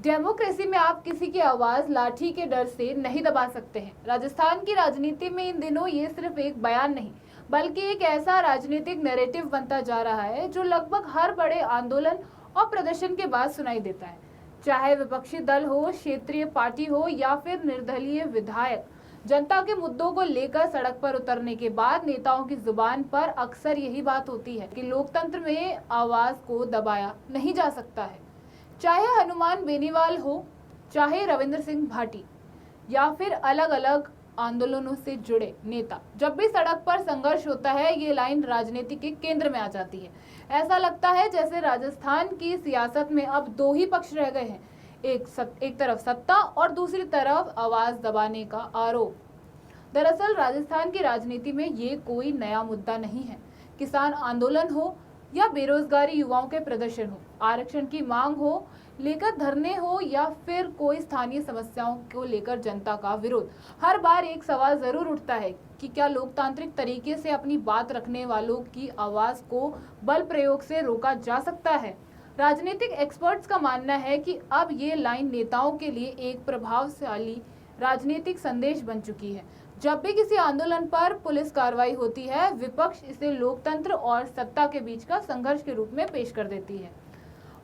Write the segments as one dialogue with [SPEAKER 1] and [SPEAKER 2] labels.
[SPEAKER 1] Democracy में आप किसी की आवाज लाठी के डर से नहीं दबा सकते हैं। राजस्थान की राजनीति में इन दिनों ये सिर्फ एक बयान नहीं बल्कि एक ऐसा राजनीतिक नैरेटिव बनता जा रहा है जो लगभग हर बड़े आंदोलन और प्रदर्शन के बाद सुनाई देता है। चाहे विपक्षी दल हो, क्षेत्रीय पार्टी हो या फिर निर्दलीय विधायक, जनता के मुद्दों को लेकर सड़क पर उतरने के बाद नेताओं की जुबान पर अक्सर यही बात होती है कि लोकतंत्र में आवाज को दबाया नहीं जा सकता है। चाहे हनुमान बेनीवाल हो, चाहे रविंद्र सिंह भाटी या फिर अलग अलग आंदोलनों से जुड़े नेता, जब भी सड़क पर संघर्ष होता है ये लाइन राजनीति के केंद्र में आ जाती है। ऐसा लगता है जैसे राजस्थान की सियासत में अब दो ही पक्ष रह गए हैं, एक तरफ सत्ता और दूसरी तरफ आवाज दबाने का आरोप। दरअसल राजस्थान की राजनीति में ये कोई नया मुद्दा नहीं है। किसान आंदोलन हो या बेरोजगारी युवाओं के प्रदर्शन हो, आरक्षण की मांग हो लेकर धरने हो या फिर कोई स्थानीय समस्याओं को लेकर जनता का विरोध, हर बार एक सवाल जरूर उठता है कि क्या लोकतांत्रिक तरीके से अपनी बात रखने वालों की आवाज को बल प्रयोग से रोका जा सकता है। राजनीतिक एक्सपर्ट्स का मानना है कि अब ये लाइन नेताओं के लिए एक प्रभावशाली राजनीतिक संदेश बन चुकी है। जब भी किसी आंदोलन पर पुलिस कार्रवाई होती है, विपक्ष इसे लोकतंत्र और सत्ता के बीच का संघर्ष के रूप में पेश कर देती है।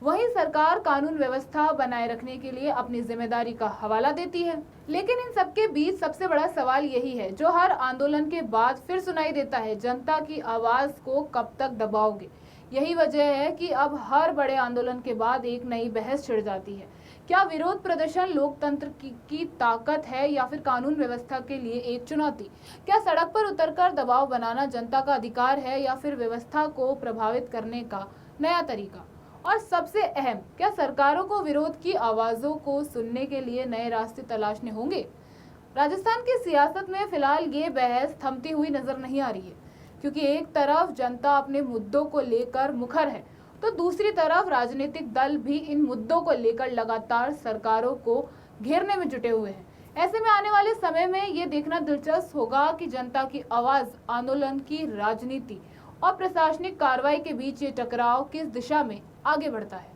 [SPEAKER 1] वहीं सरकार कानून व्यवस्था बनाए रखने के लिए अपनी जिम्मेदारी का हवाला देती है। लेकिन इन सबके बीच सबसे बड़ा सवाल यही है जो हर आंदोलन के बाद फिर सुनाई देता है, जनता की आवाज को कब तक दबाओगे। यही वजह है कि अब हर बड़े आंदोलन के बाद एक नई बहस छिड़ जाती है। क्या विरोध प्रदर्शन लोकतंत्र की ताकत है या फिर कानून व्यवस्था के लिए एक चुनौती? क्या सड़क पर उतरकर दबाव बनाना जनता का अधिकार है या फिर व्यवस्था को प्रभावित करने का नया तरीका? और सबसे अहम, क्या सरकारों को विरोध की आवाजों को सुनने के लिए नए रास्ते तलाशने होंगे? राजस्थान की सियासत में फिलहाल ये बहस थमती हुई नजर नहीं आ रही है, क्योंकि एक तरफ जनता अपने मुद्दों को लेकर मुखर है तो दूसरी तरफ राजनीतिक दल भी इन मुद्दों को लेकर लगातार सरकारों को घेरने में जुटे हुए हैं। ऐसे में आने वाले समय में ये देखना दिलचस्प होगा कि जनता की आवाज, आंदोलन की राजनीति और प्रशासनिक कार्रवाई के बीच ये टकराव किस दिशा में आगे बढ़ता है।